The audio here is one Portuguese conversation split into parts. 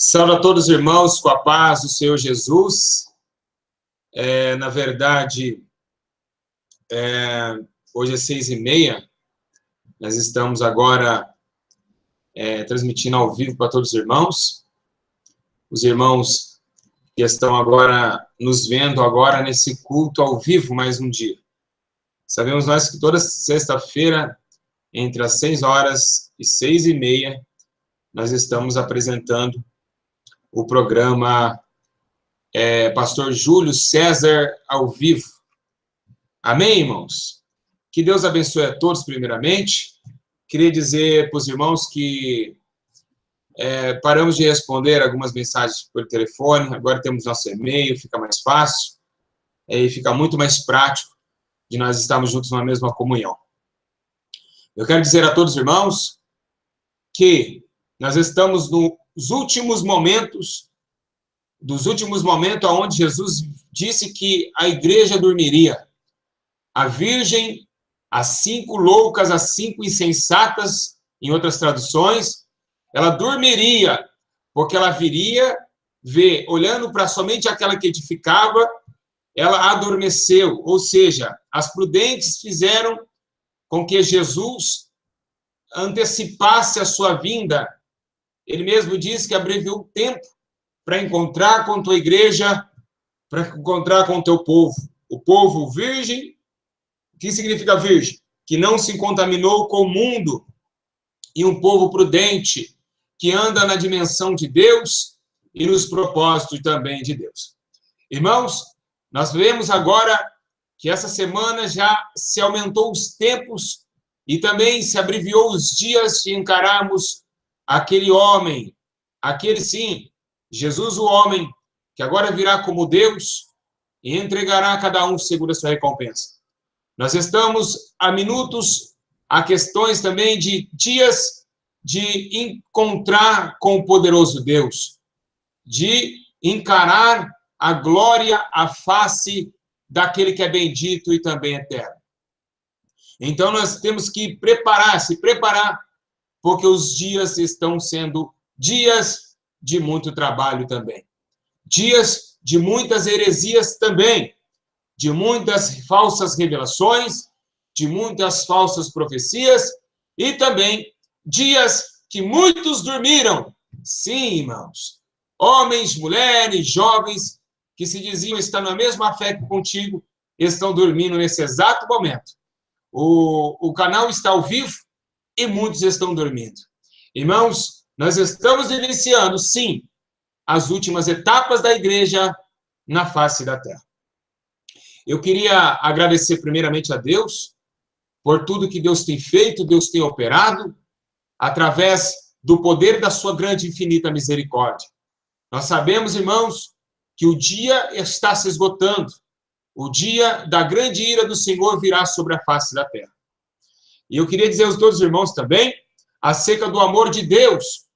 Salve a todos os irmãos com a paz do Senhor Jesus. Na verdade, hoje é 6h30. Nós estamos agora transmitindo ao vivo para todos os irmãos. Os irmãos que estão agora nos vendo agora nesse culto ao vivo mais um dia. Sabemos nós que toda sexta-feira, entre as 6 horas e 6h30, nós estamos apresentando o programa Pastor Júlio César ao vivo. Amém, irmãos? Que Deus abençoe a todos primeiramente. Queria dizer para os irmãos que paramos de responder algumas mensagens por telefone, agora temos nosso e-mail, fica mais fácil e fica muito mais prático de nós estarmos juntos na mesma comunhão. Eu quero dizer a todos os irmãos que nós estamos nos últimos momentos, onde Jesus disse que a igreja dormiria. A virgem, as 5 loucas, as 5 insensatas, em outras traduções, ela dormiria, porque ela viria ver, olhando para somente aquela que edificava, ela adormeceu, ou seja, as prudentes fizeram com que Jesus antecipasse a sua vinda. Ele mesmo disse que abreviou o tempo para encontrar com tua igreja, para encontrar com o teu povo. O povo virgem, o que significa virgem? Que não se contaminou com o mundo, e um povo prudente, que anda na dimensão de Deus e nos propósitos também de Deus. Irmãos, nós vemos agora que essa semana já se aumentou os tempos e também se abreviou os dias de encararmos aquele homem, aquele sim, Jesus o homem, que agora virá como Deus e entregará a cada um segundo a sua recompensa. Nós estamos a minutos, a questões também de dias de encontrar com o poderoso Deus, de encarar a glória, a face daquele que é bendito e também eterno. Então nós temos que se preparar, porque os dias estão sendo dias de muito trabalho também. Dias de muitas heresias também, de muitas falsas revelações, de muitas falsas profecias e também dias que muitos dormiram. Sim, irmãos. Homens, mulheres, jovens que se diziam estar na mesma fé que contigo, estão dormindo nesse exato momento. O canal está ao vivo e muitos estão dormindo. Irmãos, nós estamos iniciando, sim, as últimas etapas da igreja na face da terra. Eu queria agradecer primeiramente a Deus por tudo que Deus tem feito, Deus tem operado, através do poder da sua grande e infinita misericórdia. Nós sabemos, irmãos, que o dia está se esgotando. O dia da grande ira do Senhor virá sobre a face da terra. E eu queria dizer aos todos os irmãos também, acerca do amor de Deus,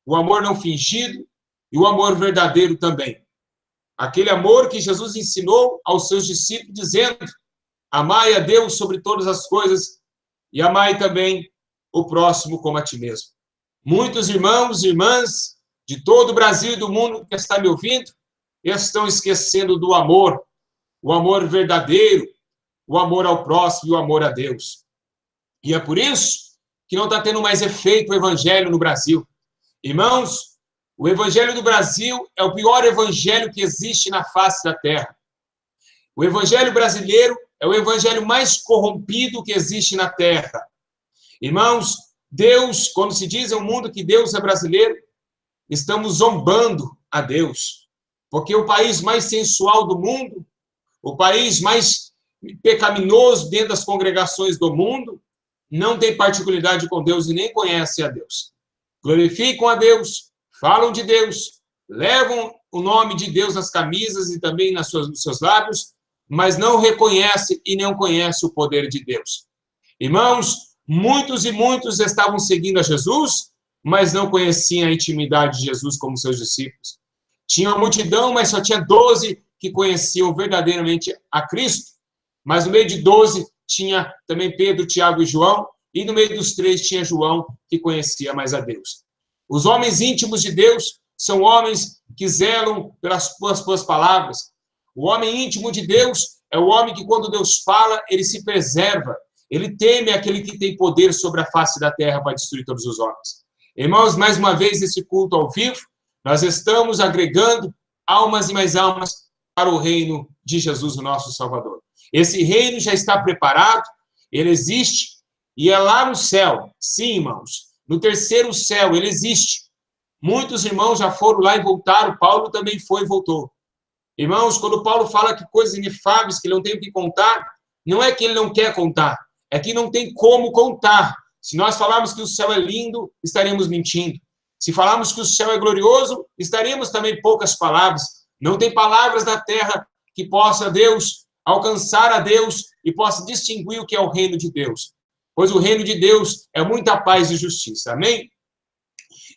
o amor não fingido e o amor verdadeiro também. Aquele amor que Jesus ensinou aos seus discípulos, dizendo, amai a Deus sobre todas as coisas e amai também o próximo como a ti mesmo. Muitos irmãos e irmãs de todo o Brasil e do mundo que está me ouvindo, estão esquecendo do amor, o amor verdadeiro, o amor ao próximo e o amor a Deus. E é por isso que não está tendo mais efeito o evangelho no Brasil. Irmãos, o evangelho do Brasil é o pior evangelho que existe na face da terra. O evangelho brasileiro é o evangelho mais corrompido que existe na terra. Irmãos, Deus, quando se diz ao mundo que Deus é brasileiro, estamos zombando a Deus. Porque o país mais sensual do mundo, o país mais pecaminoso dentro das congregações do mundo, não tem particularidade com Deus e nem conhece a Deus. Glorificam a Deus, falam de Deus, levam o nome de Deus nas camisas e também nos seus lábios, mas não reconhece e não conhece o poder de Deus. Irmãos, muitos e muitos estavam seguindo a Jesus, mas não conheciam a intimidade de Jesus como seus discípulos. Tinha uma multidão, mas só tinha 12 que conheciam verdadeiramente a Cristo. Mas no meio de 12 tinha também Pedro, Tiago e João, e no meio dos 3 tinha João, que conhecia mais a Deus. Os homens íntimos de Deus são homens que zelam pelas suas palavras. O homem íntimo de Deus é o homem que, quando Deus fala, ele se preserva. Ele teme aquele que tem poder sobre a face da terra para destruir todos os homens. Irmãos, mais uma vez, nesse culto ao vivo, nós estamos agregando almas e mais almas para o reino de Jesus, o nosso Salvador. Esse reino já está preparado, ele existe, e é lá no céu. Sim, irmãos, no terceiro céu ele existe. Muitos irmãos já foram lá e voltaram, Paulo também foi e voltou. Irmãos, quando Paulo fala que coisas inefáveis que ele não tem o que contar, não é que ele não quer contar, é que não tem como contar. Se nós falarmos que o céu é lindo, estaremos mentindo. Se falarmos que o céu é glorioso, estaríamos também poucas palavras. Não tem palavras na terra que possa Deus alcançar a Deus e possa distinguir o que é o reino de Deus. Pois o reino de Deus é muita paz e justiça. Amém?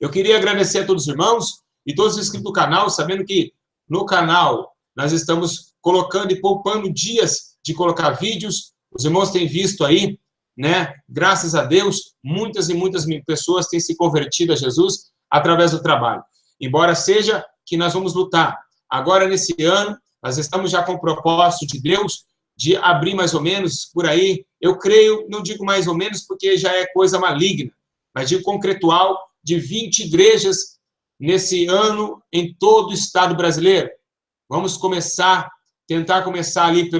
Eu queria agradecer a todos os irmãos e todos os inscritos do canal, sabendo que no canal nós estamos colocando e poupando dias de colocar vídeos. Os irmãos têm visto aí, né? Graças a Deus, muitas e muitas pessoas têm se convertido a Jesus através do trabalho. Embora seja que nós vamos lutar. Agora, nesse ano, nós estamos já com o propósito de Deus de abrir mais ou menos por aí, eu creio, não digo mais ou menos porque já é coisa maligna, mas digo concretual, de 20 igrejas nesse ano em todo o estado brasileiro. Vamos tentar começar ali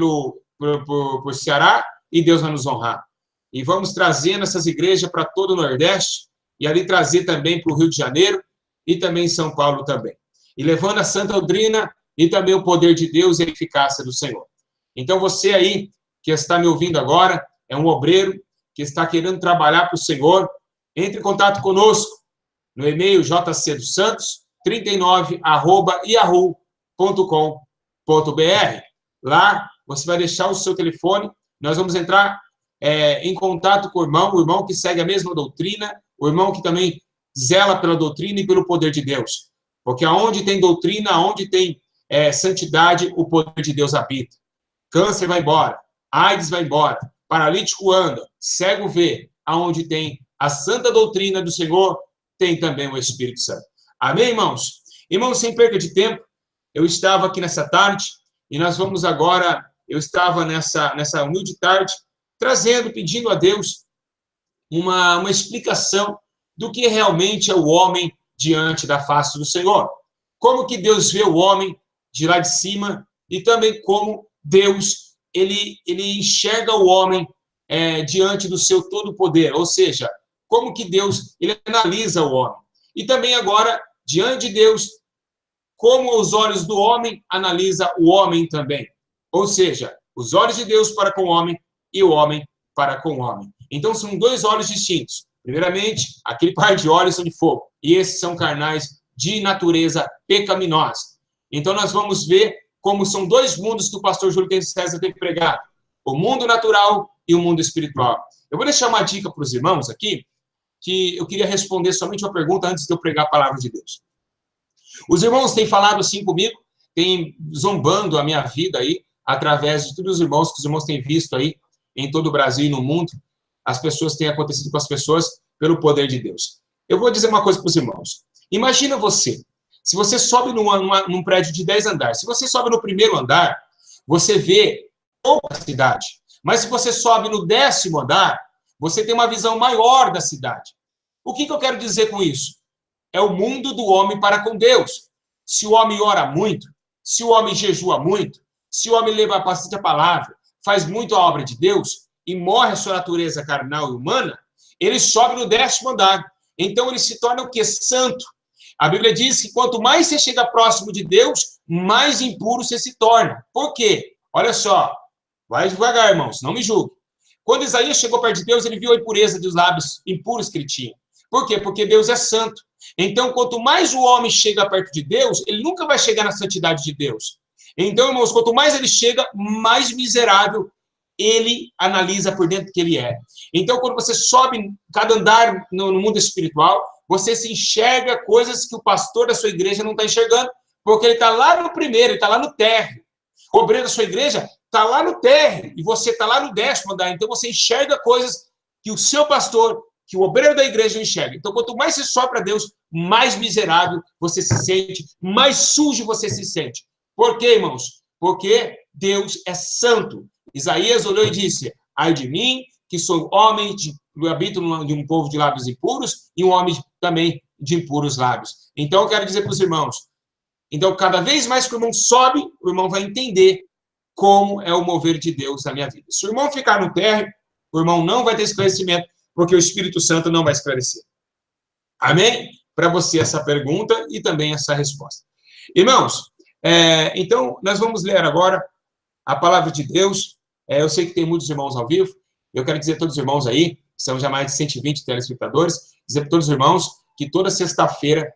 por Ceará, e Deus vai nos honrar. E vamos trazendo essas igrejas para todo o Nordeste, e ali trazer também para o Rio de Janeiro, e também São Paulo também. E levando a santa doutrina e também o poder de Deus e a eficácia do Senhor. Então você aí, que está me ouvindo agora, é um obreiro que está querendo trabalhar para o Senhor, entre em contato conosco no e-mail jcdossantos39@yahoo.com.br. Lá você vai deixar o seu telefone, nós vamos entrar em contato com o irmão que segue a mesma doutrina, o irmão que também zela pela doutrina e pelo poder de Deus. Porque aonde tem doutrina, aonde tem santidade, o poder de Deus habita. Câncer vai embora, AIDS vai embora, paralítico anda, cego vê. Aonde tem a santa doutrina do Senhor, tem também o Espírito Santo. Amém, irmãos? Irmãos, sem perda de tempo, eu estava aqui nessa tarde, e nós vamos agora, eu estava nessa humilde tarde, pedindo a Deus uma explicação do que realmente é o homem diante da face do Senhor. Como que Deus vê o homem de lá de cima, e também como Deus, ele enxerga o homem diante do seu todo poder, ou seja, como que Deus, ele analisa o homem. E também agora, diante de Deus, como os olhos do homem analisa o homem também. Ou seja, os olhos de Deus para com o homem e o homem para com o homem. Então, são dois olhos distintos. Primeiramente, aquele par de olhos são de fogo, e esses são carnais de natureza pecaminosa. Então, nós vamos ver como são dois mundos que o pastor Júlio César tem pregado. O mundo natural e o mundo espiritual. Eu vou deixar uma dica para os irmãos aqui, que eu queria responder somente uma pergunta antes de eu pregar a palavra de Deus. Os irmãos têm falado assim comigo, têm zombando a minha vida aí, através de todos os irmãos que os irmãos têm visto aí, em todo o Brasil e no mundo, as pessoas têm acontecido com as pessoas pelo poder de Deus. Eu vou dizer uma coisa para os irmãos. Imagina você, se você sobe num prédio de 10 andares, se você sobe no primeiro andar, você vê pouca cidade. Mas se você sobe no 10º andar, você tem uma visão maior da cidade. O que eu quero dizer com isso? É o mundo do homem para com Deus. Se o homem ora muito, se o homem jejua muito, se o homem leva bastante a palavra, faz muito a obra de Deus e morre a sua natureza carnal e humana, ele sobe no 10º andar. Então ele se torna o quê? Santo. A Bíblia diz que quanto mais você chega próximo de Deus, mais impuro você se torna. Por quê? Olha só, vai devagar, irmãos, não me julgue. Quando Isaías chegou perto de Deus, ele viu a impureza dos lábios impuros que ele tinha. Por quê? Porque Deus é santo. Então, quanto mais o homem chega perto de Deus, ele nunca vai chegar na santidade de Deus. Então, irmãos, quanto mais ele chega, mais miserável ele analisa por dentro que ele é. Então, quando você sobe cada andar no mundo espiritual, você se enxerga coisas que o pastor da sua igreja não está enxergando, porque ele está lá no primeiro, ele está lá no térreo. O obreiro da sua igreja está lá no térreo, e você está lá no 10º andar. Então, você enxerga coisas que o seu pastor, que o obreiro da igreja não enxerga. Então, quanto mais você sobe para Deus, mais miserável você se sente, mais sujo você se sente. Por quê, irmãos? Porque Deus é santo. Isaías olhou e disse: ai de mim, que sou homem, habito de um povo de lábios impuros, e um homem também de impuros lábios. Então, eu quero dizer para os irmãos, então, cada vez mais que o irmão sobe, o irmão vai entender como é o mover de Deus na minha vida. Se o irmão ficar no térreo, o irmão não vai ter esclarecimento, porque o Espírito Santo não vai esclarecer. Amém? Para você essa pergunta e também essa resposta. Irmãos, então, nós vamos ler agora a palavra de Deus. Eu sei que tem muitos irmãos ao vivo. Eu quero dizer a todos os irmãos aí, são já mais de 120 telespectadores, dizer para todos os irmãos que toda sexta-feira,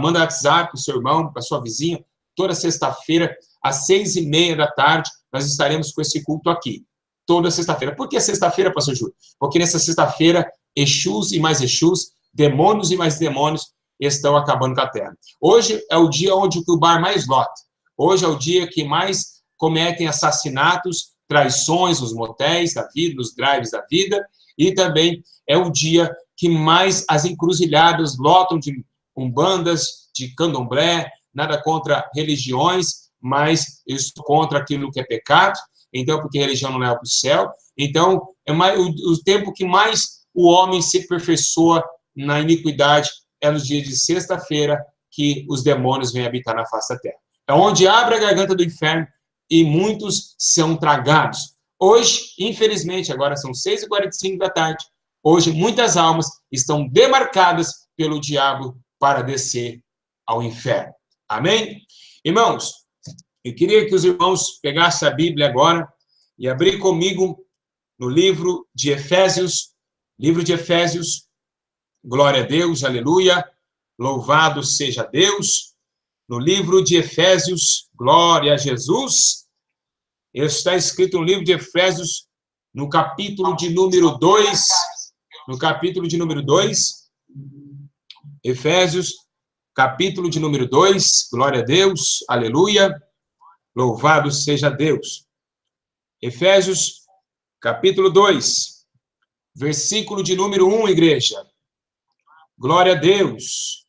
manda WhatsApp para o seu irmão, para a sua vizinha, toda sexta-feira, às 6h30 da tarde, nós estaremos com esse culto aqui. Toda sexta-feira. Por que sexta-feira, pastor Júlio? Porque nessa sexta-feira, Exus e mais Exus, demônios e mais demônios estão acabando com a terra. Hoje é o dia onde o bar mais lota. Hoje é o dia que mais cometem assassinatos, traições nos motéis da vida, nos drives da vida, e também é o dia que mais as encruzilhadas lotam de umbandas, de candomblé, nada contra religiões, mas eu estou contra aquilo que é pecado, então, porque a religião não leva para o céu. Então, é mais, o tempo que mais o homem se aperfeiçoa na iniquidade é nos dias de sexta-feira que os demônios vêm habitar na face da terra. É onde abre a garganta do inferno e muitos são tragados. Hoje, infelizmente, agora são 6h45 da tarde, hoje muitas almas estão demarcadas pelo diabo para descer ao inferno. Amém? Irmãos, eu queria que os irmãos pegassem a Bíblia agora e abrir comigo no livro de Efésios, glória a Deus, aleluia, louvado seja Deus. No livro de Efésios, glória a Jesus, está escrito no livro de Efésios, no capítulo de número 2, Efésios, capítulo de número 2, glória a Deus, aleluia, louvado seja Deus. Efésios, capítulo 2, versículo de número 1, igreja. Glória a Deus,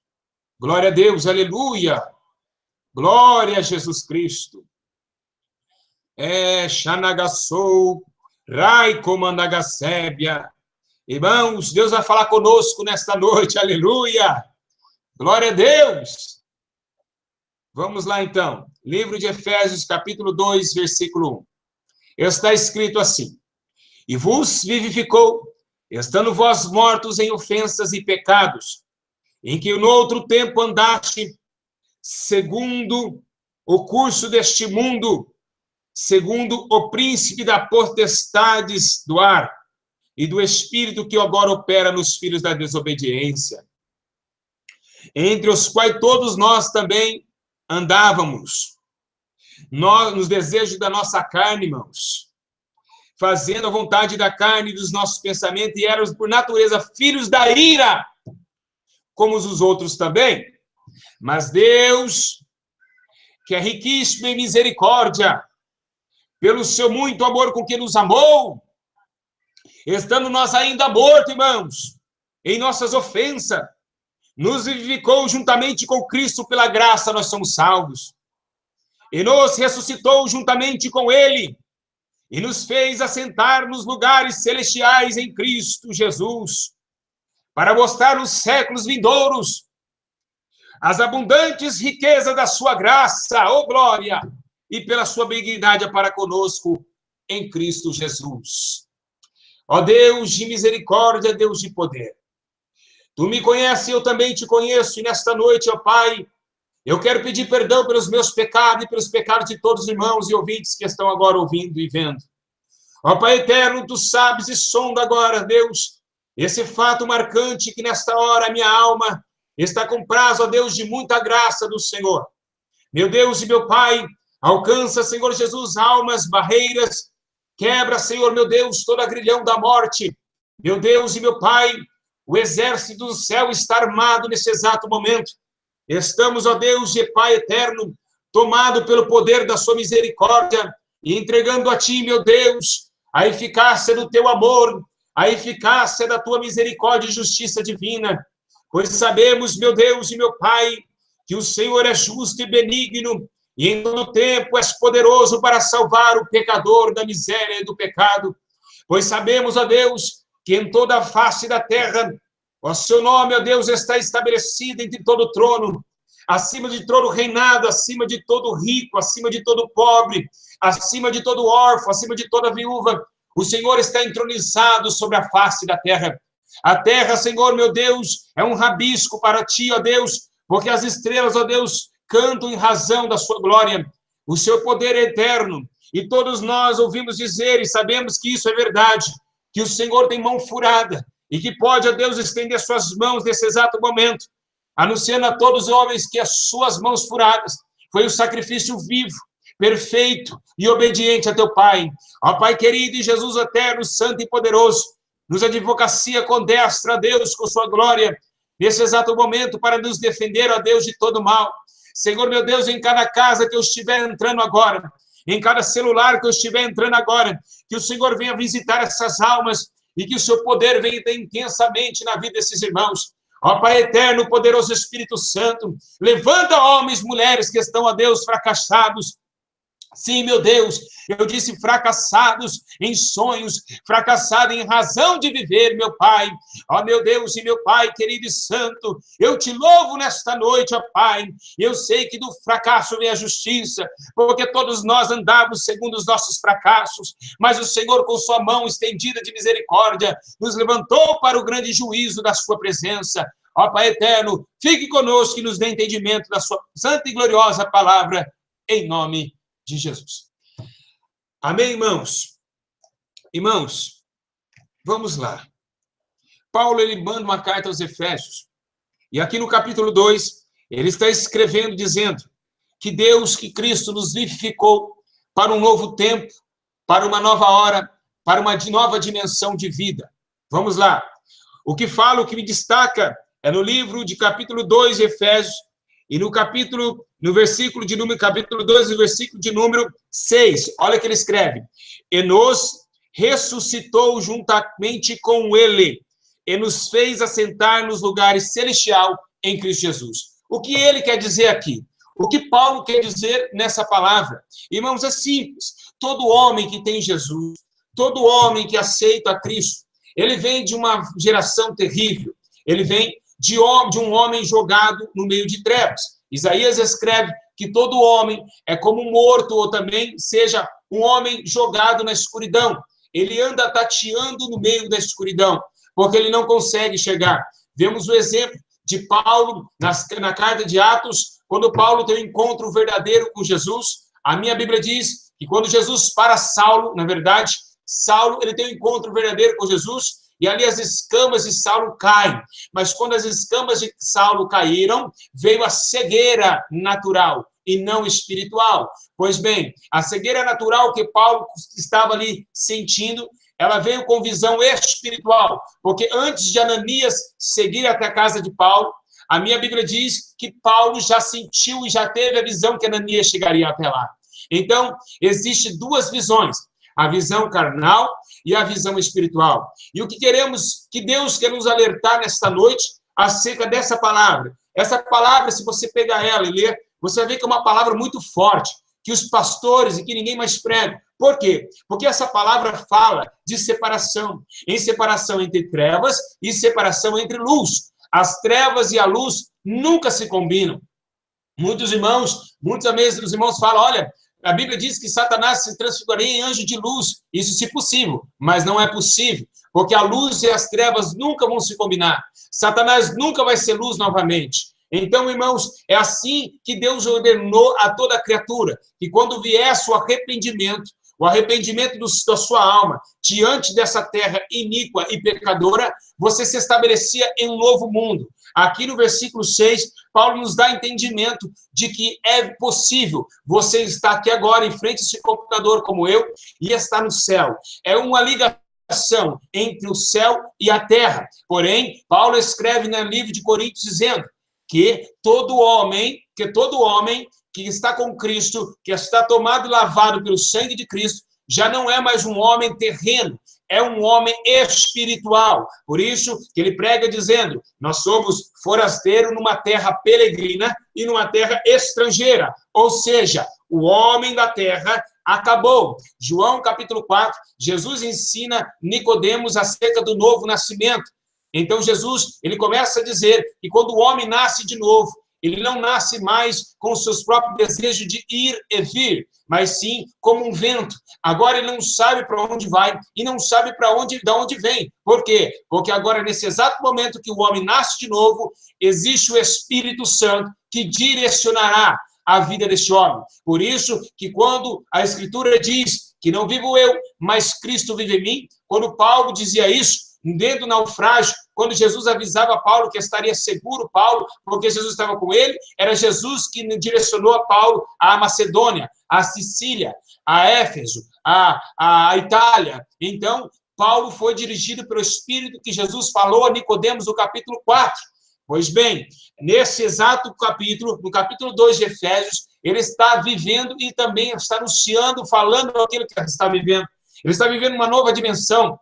aleluia, glória a Jesus Cristo. Xanagassou, Rai Comandagasébia. Irmãos, Deus vai falar conosco nesta noite, aleluia, glória a Deus. Vamos lá então, livro de Efésios, capítulo 2, versículo 1. Está escrito assim: e vos vivificou, estando vós mortos em ofensas e pecados, em que no outro tempo andaste, segundo o curso deste mundo, segundo o príncipe da potestades do ar, e do espírito que agora opera nos filhos da desobediência, entre os quais todos nós também andávamos, nós, nos desejos da nossa carne, irmãos, fazendo a vontade da carne e dos nossos pensamentos, e éramos, por natureza, filhos da ira, como os outros também. Mas Deus, que é riquíssimo em misericórdia, pelo seu muito amor com que nos amou, estando nós ainda mortos, irmãos, em nossas ofensas, nos vivificou juntamente com Cristo, pela graça nós somos salvos, e nos ressuscitou juntamente com Ele, e nos fez assentar nos lugares celestiais em Cristo Jesus, para mostrar nos séculos vindouros as abundantes riquezas da sua graça, ó glória, e pela sua benignidade para conosco em Cristo Jesus. Ó Deus de misericórdia, Deus de poder, tu me conheces, eu também te conheço, e nesta noite, ó Pai, eu quero pedir perdão pelos meus pecados e pelos pecados de todos os irmãos e ouvintes que estão agora ouvindo e vendo. Ó Pai eterno, tu sabes e sonda agora, Deus, esse fato marcante que nesta hora a minha alma está com prazo, ó Deus, de muita graça do Senhor. Meu Deus e meu Pai, alcança, Senhor Jesus, almas, barreiras, quebra, Senhor, meu Deus, todo agrilhão da morte. Meu Deus e meu Pai, o exército do céu está armado nesse exato momento. Estamos, ó Deus e Pai eterno, tomado pelo poder da sua misericórdia e entregando a Ti, meu Deus, a eficácia do Teu amor, a eficácia da Tua misericórdia e justiça divina. pois sabemos, meu Deus e meu Pai, que o Senhor é justo e benigno, e em todo tempo és poderoso para salvar o pecador da miséria e do pecado. Pois sabemos, ó Deus, que em toda a face da terra, o seu nome, ó Deus, está estabelecido entre todo trono, acima de todo reinado, acima de todo rico, acima de todo pobre, acima de todo órfão, acima de toda viúva. O Senhor está entronizado sobre a face da terra. A terra, Senhor, meu Deus, é um rabisco para ti, ó Deus, porque as estrelas, ó Deus, cantam em razão da sua glória. O seu poder é eterno. E todos nós ouvimos dizer e sabemos que isso é verdade, que o Senhor tem mão furada e que pode, ó Deus, estender suas mãos nesse exato momento, anunciando a todos os homens que as suas mãos furadas foi o sacrifício vivo, perfeito e obediente a teu Pai. Ó Pai querido e Jesus eterno, santo e poderoso, nos advocacia com destra, a Deus, com sua glória, nesse exato momento, para nos defender, ó Deus, de todo mal. Senhor, meu Deus, em cada casa que eu estiver entrando agora, em cada celular que eu estiver entrando agora, que o Senhor venha visitar essas almas e que o seu poder venha intensamente na vida desses irmãos. Ó Pai eterno, poderoso Espírito Santo, levanta homens, mulheres que estão, ó Deus, fracassados. Sim, meu Deus, eu disse fracassados em sonhos, fracassados em razão de viver, meu Pai. Ó meu Deus e meu Pai, querido e santo, eu te louvo nesta noite, ó Pai. Eu sei que do fracasso vem a justiça, porque todos nós andávamos segundo os nossos fracassos, mas o Senhor, com sua mão estendida de misericórdia, nos levantou para o grande juízo da sua presença. Ó Pai eterno, fique conosco e nos dê entendimento da sua santa e gloriosa palavra, em nome de Jesus. Amém, irmãos? Irmãos, vamos lá. Paulo, ele manda uma carta aos Efésios, e aqui no capítulo 2, ele está escrevendo, dizendo que Deus, que Cristo nos vivificou para um novo tempo, para uma nova hora, para uma nova dimensão de vida. Vamos lá. O que fala, o que me destaca, é no livro de capítulo 2 de Efésios, e no versículo de número, capítulo 2, no versículo de número 6, olha que ele escreve: e nos ressuscitou juntamente com ele, e nos fez assentar nos lugares celestiais em Cristo Jesus. O que ele quer dizer aqui? O que Paulo quer dizer nessa palavra? Irmãos, é simples. Todo homem que tem Jesus, todo homem que aceita a Cristo, ele vem de uma geração terrível, ele vem de um homem jogado no meio de trevas. Isaías escreve que todo homem é como um morto, ou também seja um homem jogado na escuridão. Ele anda tateando no meio da escuridão, porque ele não consegue chegar. Vemos o exemplo de Paulo na carta de Atos, quando Paulo tem um encontro verdadeiro com Jesus. A minha Bíblia diz que quando Jesus para Saulo, na verdade, Saulo ele tem um encontro verdadeiro com Jesus, e ali as escamas de Saulo caem. Mas quando as escamas de Saulo caíram, veio a cegueira natural e não espiritual. Pois bem, a cegueira natural que Paulo estava ali sentindo, ela veio com visão espiritual. Porque antes de Ananias seguir até a casa de Paulo, a minha Bíblia diz que Paulo já sentiu e já teve a visão que Ananias chegaria até lá. Então, existem duas visões: a visão carnal e a visão espiritual. E o que queremos, que Deus quer nos alertar nesta noite acerca dessa palavra. Essa palavra, se você pegar ela e ler, você vai ver que é uma palavra muito forte, que os pastores e que ninguém mais prega. Por quê? Porque essa palavra fala de separação, em separação entre trevas e separação entre luz. As trevas e a luz nunca se combinam. Muitos vezes os irmãos falam: olha, a Bíblia diz que Satanás se transfiguraria em anjo de luz. Isso se possível, mas não é possível, porque a luz e as trevas nunca vão se combinar. Satanás nunca vai ser luz novamente. Então, irmãos, é assim que Deus ordenou a toda criatura, que quando viesse o arrependimento da sua alma diante dessa terra iníqua e pecadora, você se estabelecia em um novo mundo. Aqui no versículo 6, Paulo nos dá entendimento de que é possível você estar aqui agora em frente a esse computador como eu e estar no céu. É uma ligação entre o céu e a terra. Porém, Paulo escreve no livro de Coríntios dizendo que todo homem que está com Cristo, que está tomado e lavado pelo sangue de Cristo, já não é mais um homem terreno, é um homem espiritual. Por isso que ele prega dizendo, nós somos forasteiros numa terra peregrina e numa terra estrangeira. Ou seja, o homem da terra acabou. João capítulo 4, Jesus ensina Nicodemos acerca do novo nascimento. Então Jesus, ele começa a dizer que quando o homem nasce de novo, ele não nasce mais com os seus próprios desejos de ir e vir, mas sim como um vento. Agora ele não sabe para onde vai e não sabe de onde vem. Por quê? Porque agora, nesse exato momento que o homem nasce de novo, existe o Espírito Santo que direcionará a vida deste homem. Por isso que quando a Escritura diz que não vivo eu, mas Cristo vive em mim, quando Paulo dizia isso, dentro do naufrágio, quando Jesus avisava Paulo que estaria seguro, Paulo, porque Jesus estava com ele, era Jesus que direcionou a Paulo à Macedônia, à Sicília, a Éfeso, a Itália. Então, Paulo foi dirigido pelo Espírito que Jesus falou a Nicodemos no capítulo 4. Pois bem, nesse exato capítulo, no capítulo 2 de Efésios, ele está vivendo e também está anunciando, falando aquilo que ele está vivendo. Ele está vivendo uma nova dimensão.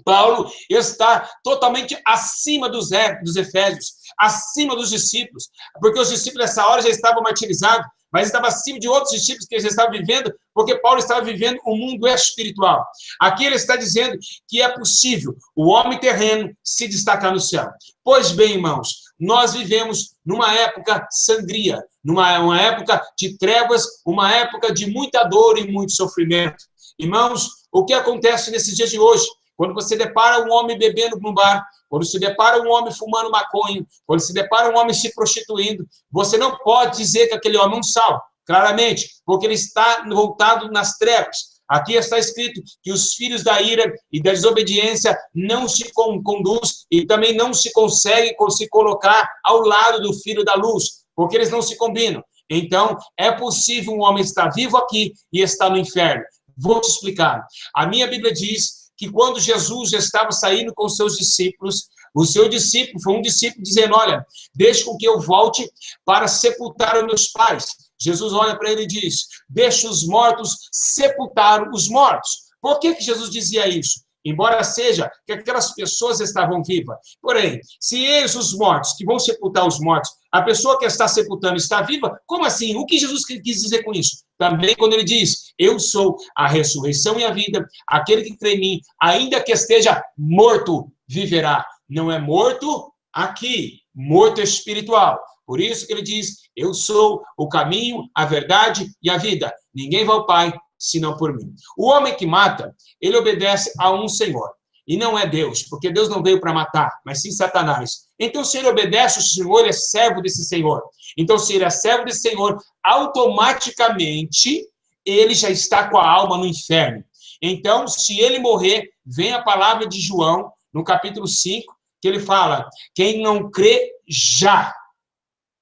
Paulo está totalmente acima dos efésios, acima dos discípulos, porque os discípulos nessa hora já estavam martirizados, mas estava acima de outros discípulos que eles estavam vivendo, porque Paulo estava vivendo um mundo espiritual. Aqui ele está dizendo que é possível o homem terreno se destacar no céu. Pois bem, irmãos, nós vivemos numa época sangria, uma época de trevas, uma época de muita dor e muito sofrimento. Irmãos, o que acontece nesses dias de hoje? Quando você depara um homem bebendo num bar, quando se depara um homem fumando maconha, quando se depara um homem se prostituindo, você não pode dizer que aquele homem é um salvo, claramente, porque ele está voltado nas trevas. Aqui está escrito que os filhos da ira e da desobediência não se conduz e também não se consegue se colocar ao lado do filho da luz, porque eles não se combinam. Então, é possível um homem estar vivo aqui e estar no inferno. Vou te explicar. A minha Bíblia diz que quando Jesus já estava saindo com seus discípulos, o seu discípulo, foi um discípulo dizendo, olha, deixe com que eu volte para sepultar os meus pais. Jesus olha para ele e diz, deixe os mortos sepultar os mortos. Por que Jesus dizia isso? Embora seja que aquelas pessoas estavam vivas. Porém, se eles, os mortos, que vão sepultar os mortos, a pessoa que está sepultando está viva, como assim? O que Jesus quis dizer com isso? Também quando ele diz, eu sou a ressurreição e a vida, aquele que crê em mim, ainda que esteja morto, viverá. Não é morto aqui, morto espiritual. Por isso que ele diz, eu sou o caminho, a verdade e a vida. Ninguém vai ao Pai, senão por mim. O homem que mata, ele obedece a um Senhor. E não é Deus, porque Deus não veio para matar, mas sim Satanás. Então, se ele obedece ao Senhor, ele é servo desse Senhor. Então, se ele é servo desse Senhor, automaticamente, ele já está com a alma no inferno. Então, se ele morrer, vem a palavra de João, no capítulo 5, que ele fala, quem não crê, já.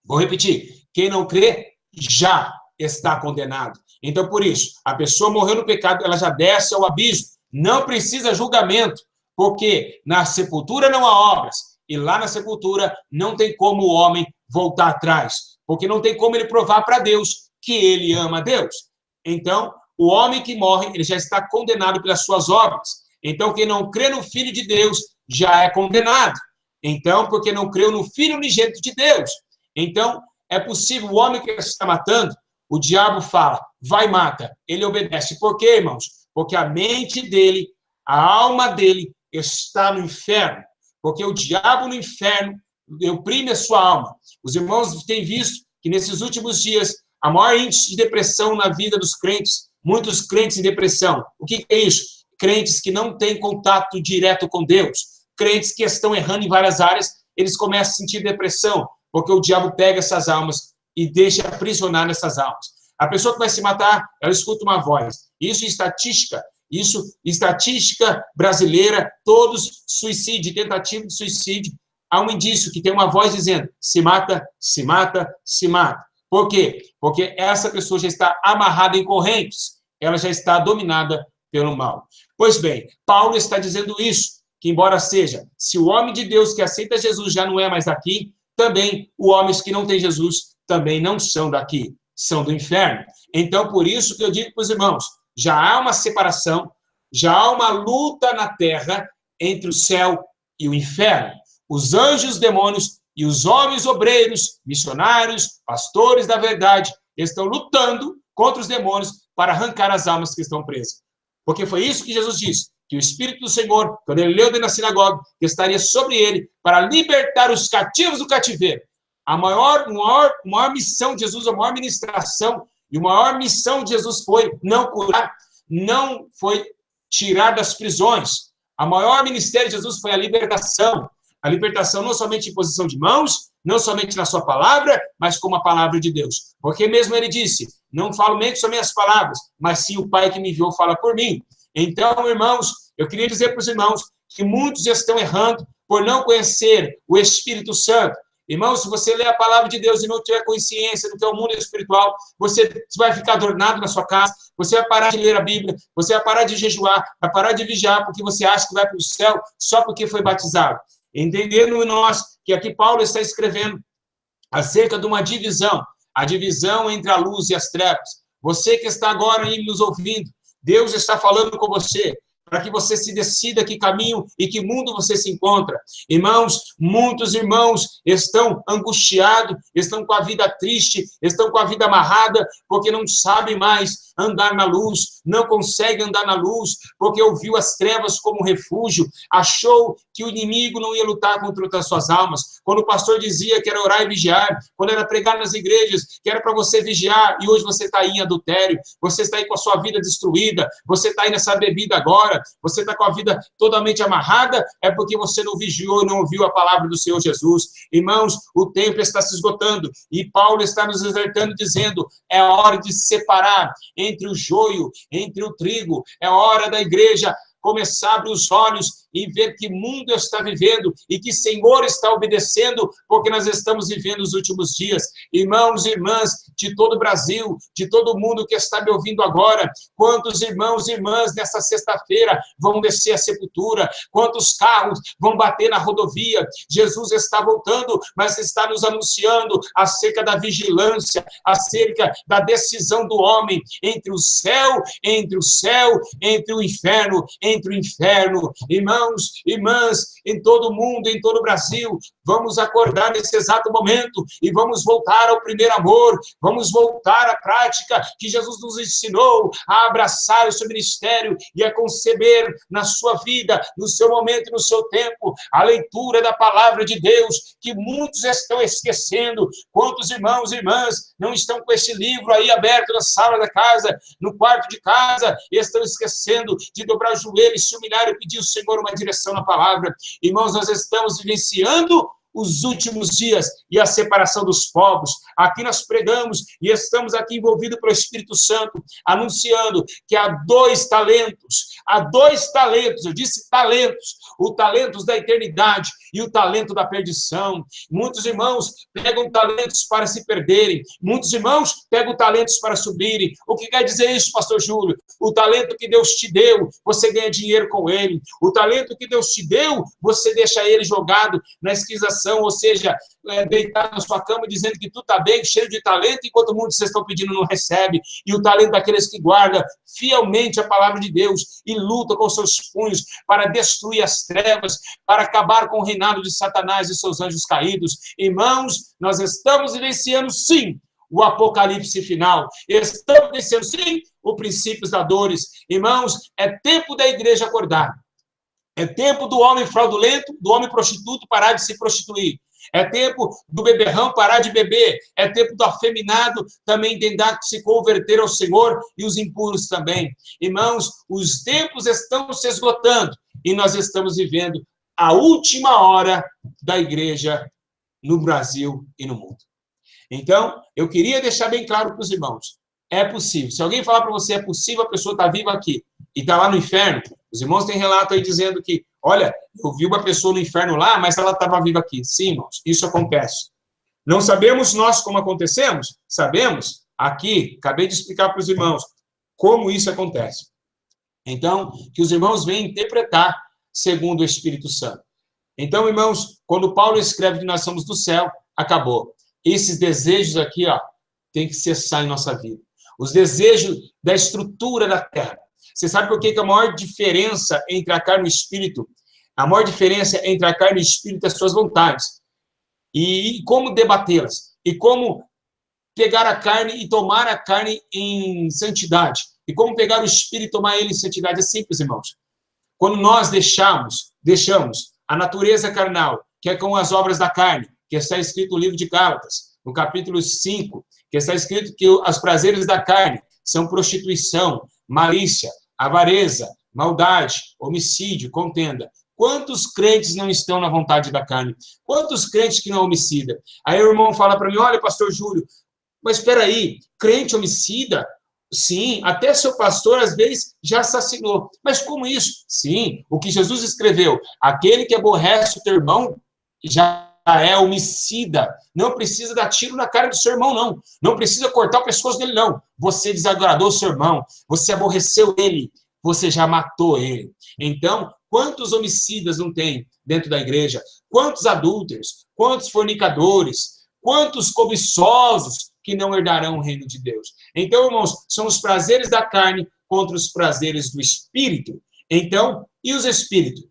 Vou repetir, quem não crê, já está condenado. Então, por isso, a pessoa morreu no pecado, ela já desce ao abismo. Não precisa julgamento, porque na sepultura não há obras. E lá na sepultura não tem como o homem voltar atrás. Porque não tem como ele provar para Deus que ele ama a Deus. Então, o homem que morre, ele já está condenado pelas suas obras. Então, quem não crê no Filho de Deus já é condenado. Então, porque não creu no Filho unigênito de Deus. Então, é possível o homem que está matando, o diabo fala, vai, mata. Ele obedece. Por quê, irmãos? Porque a mente dele, a alma dele está no inferno. Porque o diabo no inferno oprime a sua alma. Os irmãos têm visto que nesses últimos dias, a maior índice de depressão na vida dos crentes, muitos crentes em depressão. O que é isso? Crentes que não têm contato direto com Deus. Crentes que estão errando em várias áreas, eles começam a sentir depressão, porque o diabo pega essas almas e deixa aprisionar nessas almas. A pessoa que vai se matar, ela escuta uma voz. Isso estatística brasileira, todos suicídio, tentativa de suicídio, há um indício que tem uma voz dizendo, se mata, se mata, se mata. Por quê? Porque essa pessoa já está amarrada em correntes, ela já está dominada pelo mal. Pois bem, Paulo está dizendo isso, que embora seja, se o homem de Deus que aceita Jesus já não é mais daqui, também os homens que não têm Jesus também não são daqui, são do inferno. Então, por isso que eu digo para os irmãos, já há uma separação, já há uma luta na terra entre o céu e o inferno. Os anjos e os demônios e os homens obreiros, missionários, pastores da verdade, estão lutando contra os demônios para arrancar as almas que estão presas. Porque foi isso que Jesus disse, que o Espírito do Senhor, quando ele leu dentro da sinagoga, que estaria sobre ele para libertar os cativos do cativeiro. A maior missão de Jesus, a maior ministração e a maior missão de Jesus foi não curar, não foi tirar das prisões. A maior ministério de Jesus foi a libertação. A libertação não somente em posição de mãos, não somente na sua palavra, mas como a palavra de Deus. Porque mesmo ele disse, não falo nem somente as palavras, mas sim o Pai que me enviou fala por mim. Então, irmãos, eu queria dizer para os irmãos que muitos estão errando por não conhecer o Espírito Santo. Irmão, se você ler a palavra de Deus e não tiver consciência do que é o mundo espiritual, você vai ficar adornado na sua casa, você vai parar de ler a Bíblia, você vai parar de jejuar, vai parar de vigiar, porque você acha que vai para o céu só porque foi batizado. Entendendo nós que aqui Paulo está escrevendo acerca de uma divisão, a divisão entre a luz e as trevas. Você que está agora aí nos ouvindo, Deus está falando com você, para que você se decida que caminho e que mundo você se encontra. Irmãos, muitos irmãos estão angustiados, estão com a vida triste, estão com a vida amarrada, porque não sabem mais andar na luz, não conseguem andar na luz, porque ouviu as trevas como refúgio, achou que o inimigo não ia lutar contra as suas almas. Quando o pastor dizia que era orar e vigiar, quando era pregar nas igrejas, que era para você vigiar, e hoje você está aí em adultério, você está aí com a sua vida destruída, você está aí nessa bebida agora, você está com a vida totalmente amarrada, é porque você não vigiou e não ouviu a palavra do Senhor Jesus. Irmãos, o tempo está se esgotando, e Paulo está nos exortando, dizendo, é hora de separar entre o joio, entre o trigo, é hora da igreja começar a abrir os olhos e ver que mundo está vivendo e que Senhor está obedecendo, porque nós estamos vivendo os últimos dias. Irmãos e irmãs de todo o Brasil, de todo mundo que está me ouvindo agora, quantos irmãos e irmãs nesta sexta-feira vão descer a sepultura, quantos carros vão bater na rodovia. Jesus está voltando, mas está nos anunciando acerca da vigilância, acerca da decisão do homem entre o céu, entre o inferno, entre o inferno. Irmãos, irmãs, em todo o mundo, em todo o Brasil, vamos acordar nesse exato momento e vamos voltar ao primeiro amor, vamos voltar à prática que Jesus nos ensinou a abraçar o seu ministério e a conceber na sua vida, no seu momento e no seu tempo, a leitura da palavra de Deus, que muitos estão esquecendo. Quantos irmãos e irmãs não estão com esse livro aí aberto na sala da casa, no quarto de casa, e estão esquecendo de dobrar o joelho e se humilhar e pedir ao Senhor uma direção na palavra. Irmãos, nós estamos vivenciando os últimos dias e a separação dos povos. Aqui nós pregamos e estamos aqui envolvidos pelo Espírito Santo, anunciando que há 2 talentos, eu disse talentos, o talento da eternidade e o talento da perdição. Muitos irmãos pegam talentos para se perderem, muitos irmãos pegam talentos para subirem. O que quer dizer isso, pastor Júlio? O talento que Deus te deu, você ganha dinheiro com ele. O talento que Deus te deu, você deixa ele jogado na esquização, ou seja, deitado na sua cama dizendo que tu está bem, cheio de talento, enquanto o mundo vocês estão pedindo não recebe. E o talento daqueles que guardam fielmente a palavra de Deus e luta com seus punhos para destruir as trevas, para acabar com o reinado de Satanás e seus anjos caídos. Irmãos, nós estamos vivenciando sim o apocalipse final. Estamos vivenciando sim o princípio das dores. Irmãos, é tempo da igreja acordar. É tempo do homem fraudulento, do homem prostituto parar de se prostituir. É tempo do beberrão parar de beber. É tempo do afeminado também tentar se converter ao Senhor e os impuros também. Irmãos, os tempos estão se esgotando e nós estamos vivendo a última hora da igreja no Brasil e no mundo. Então, eu queria deixar bem claro para os irmãos. É possível. Se alguém falar para você é possível, a pessoa está viva aqui e está lá no inferno. Os irmãos têm relato aí dizendo que, olha, eu vi uma pessoa no inferno lá, mas ela estava viva aqui. Sim, irmãos, isso acontece. Não sabemos nós como acontecemos? Sabemos. Aqui, acabei de explicar para os irmãos como isso acontece. Então, que os irmãos venham interpretar segundo o Espírito Santo. Então, irmãos, quando Paulo escreve que nós somos do céu, acabou. Esses desejos aqui, ó, tem que cessar em nossa vida. Os desejos da estrutura da terra. Você sabe por que a maior diferença entre a carne e o espírito? A maior diferença entre a carne e o espírito é as suas vontades. E como debatê-las. E como pegar a carne e tomar a carne em santidade. E como pegar o espírito e tomar ele em santidade. É simples, irmãos. Quando nós deixamos a natureza carnal, que é com as obras da carne, que está escrito no livro de Gálatas, no capítulo 5, que está escrito que os prazeres da carne são prostituição, malícia, avareza, maldade, homicídio, contenda. Quantos crentes não estão na vontade da carne? Quantos crentes que não é homicida? Aí o irmão fala para mim, olha, pastor Júlio, mas espera aí, crente homicida? Sim, até seu pastor, às vezes, já assassinou. Mas como isso? Sim, o que Jesus escreveu, aquele que aborrece o teu irmão já é homicida. Não precisa dar tiro na cara do seu irmão, não. Não precisa cortar o pescoço dele, não. Você desagradou o seu irmão, você aborreceu ele, você já matou ele. Então, quantos homicidas não tem dentro da igreja? Quantos adúlteros? Quantos fornicadores? Quantos cobiçosos que não herdarão o reino de Deus? Então, irmãos, são os prazeres da carne contra os prazeres do espírito. Então, e os espíritos?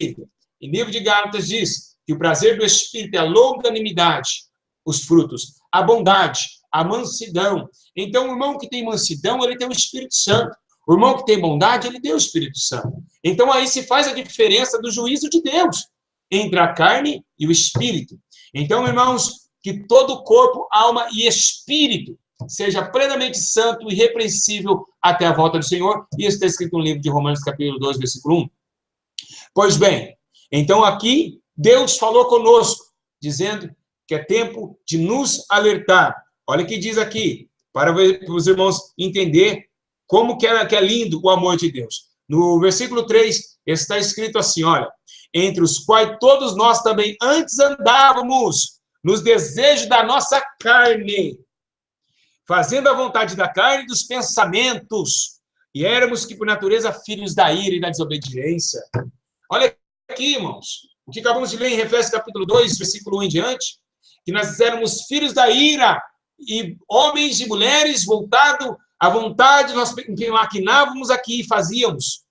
Em livro de Gálatas diz que o prazer do espírito é a longanimidade, os frutos, a bondade, a mansidão. Então, o irmão que tem mansidão, ele tem o Espírito Santo. O irmão que tem bondade, ele tem o Espírito Santo. Então, aí se faz a diferença do juízo de Deus entre a carne e o espírito. Então, irmãos, que todo o corpo, alma e espírito seja plenamente santo e irrepreensível até a volta do Senhor. Isso está escrito no livro de Romanos, capítulo 2, versículo 1. Pois bem, então aqui Deus falou conosco, dizendo que é tempo de nos alertar. Olha o que diz aqui, para os irmãos entender como que é lindo o amor de Deus. No versículo 3, está escrito assim, olha, entre os quais todos nós também antes andávamos nos desejos da nossa carne, fazendo a vontade da carne e dos pensamentos, e éramos que por natureza filhos da ira e da desobediência. Olha aqui, irmãos, o que acabamos de ler em Efésios capítulo 2, versículo 1 em diante, que nós éramos filhos da ira, e homens e mulheres voltados à vontade, nós maquinávamos aqui e fazíamos.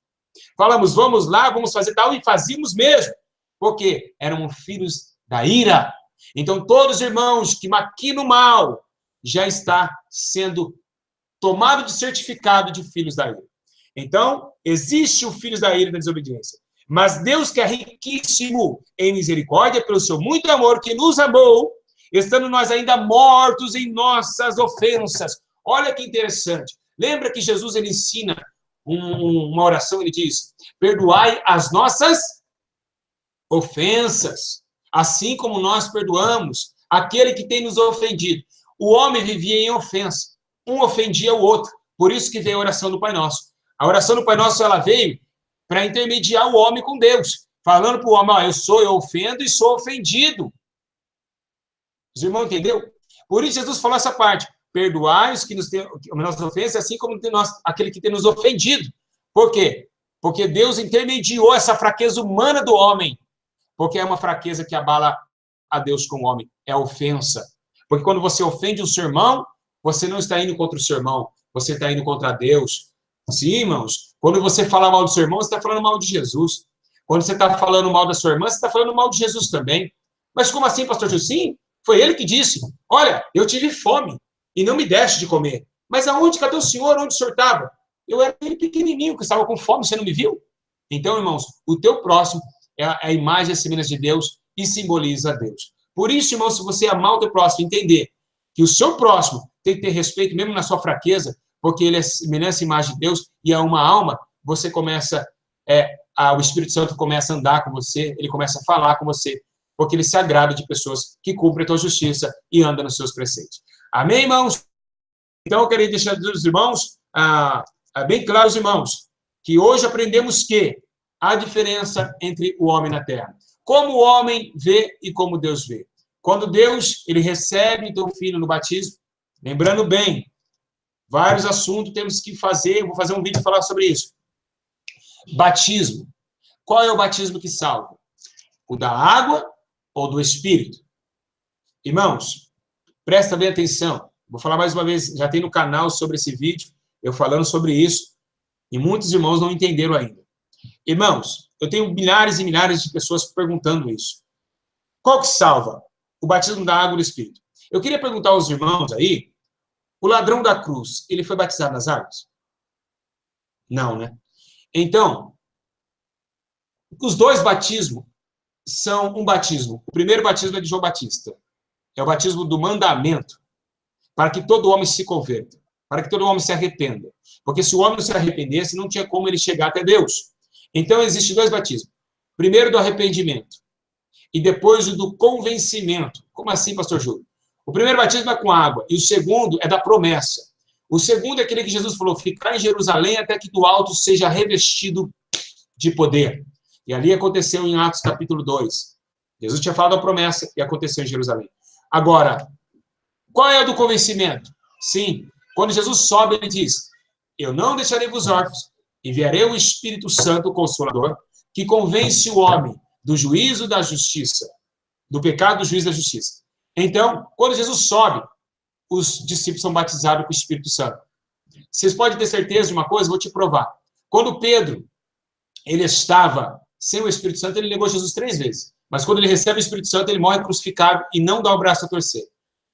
Falamos, vamos lá, vamos fazer tal, e fazíamos mesmo, porque éramos filhos da ira. Então, todos os irmãos que maquinam mal já está sendo tomado de certificado de filhos da ira. Então, existe o filhos da ira e da desobediência. Mas Deus, que é riquíssimo em misericórdia, pelo seu muito amor, que nos amou, estando nós ainda mortos em nossas ofensas. Olha que interessante. Lembra que Jesus ele ensina uma oração, ele diz, perdoai as nossas ofensas, assim como nós perdoamos aquele que tem nos ofendido. O homem vivia em ofensa, um ofendia o outro, por isso que veio a oração do Pai Nosso. A oração do Pai Nosso, ela veio para intermediar o homem com Deus, falando para o homem, eu ofendo e sou ofendido. Os irmãos entenderam? Por isso Jesus falou essa parte, perdoai os que nos têm nossas ofensas, assim como aquele que tem nos ofendido. Por quê? Porque Deus intermediou essa fraqueza humana do homem, porque é uma fraqueza que abala a Deus com o homem, é a ofensa. Porque quando você ofende o seu irmão, você não está indo contra o seu irmão, você está indo contra Deus. Sim, irmãos, quando você fala mal do seu irmão, você está falando mal de Jesus. Quando você está falando mal da sua irmã, você está falando mal de Jesus também. Mas como assim, pastor Gil? Sim, foi ele que disse, olha, eu tive fome e não me deste de comer. Mas aonde? Cadê o senhor? Onde o senhor estava? Eu era aquele pequenininho que estava com fome, você não me viu? Então, irmãos, o teu próximo é a imagem e a semelhança de Deus e simboliza Deus. Por isso, irmãos, se você amar o teu próximo, entender que o seu próximo tem que ter respeito mesmo na sua fraqueza, porque ele é semelhança e imagem de Deus e é uma alma, você começa, o Espírito Santo começa a andar com você, ele começa a falar com você, porque ele se agrada de pessoas que cumprem a tua justiça e andam nos seus preceitos. Amém, irmãos? Então, eu queria deixar dos irmãos, bem claros, irmãos, que hoje aprendemos que há diferença entre o homem na terra. Como o homem vê e como Deus vê. Quando Deus, ele recebe o filho no batismo, lembrando bem, vários assuntos temos que fazer, eu vou fazer um vídeo falar sobre isso. Batismo. Qual é o batismo que salva? O da água ou do Espírito? Irmãos, presta bem atenção. Vou falar mais uma vez, já tem no canal sobre esse vídeo, eu falando sobre isso. E muitos irmãos não entenderam ainda. Irmãos, eu tenho milhares e milhares de pessoas perguntando isso. Qual que salva? O batismo da água e do Espírito. Eu queria perguntar aos irmãos aí, o ladrão da cruz, ele foi batizado nas águas? Não, né? Então, os dois batismos são um batismo. O primeiro batismo é de João Batista. É o batismo do mandamento, para que todo homem se converta, para que todo homem se arrependa. Porque se o homem não se arrependesse, não tinha como ele chegar até Deus. Então, existem dois batismos. Primeiro do arrependimento e depois o do convencimento. Como assim, pastor Júlio? O primeiro batismo é com água e o segundo é da promessa. O segundo é aquele que Jesus falou, ficar em Jerusalém até que do alto seja revestido de poder. E ali aconteceu em Atos capítulo 2. Jesus tinha falado a promessa e aconteceu em Jerusalém. Agora, qual é o do convencimento? Sim, quando Jesus sobe, ele diz, eu não deixarei vos órfãos, enviarei o Espírito Santo, o Consolador, que convence o homem do juízo da justiça, do pecado, do juízo da justiça. Então, quando Jesus sobe, os discípulos são batizados com o Espírito Santo. Vocês podem ter certeza de uma coisa, vou te provar. Quando Pedro, ele estava sem o Espírito Santo, ele negou Jesus 3 vezes. Mas quando ele recebe o Espírito Santo, ele morre crucificado e não dá o braço a torcer.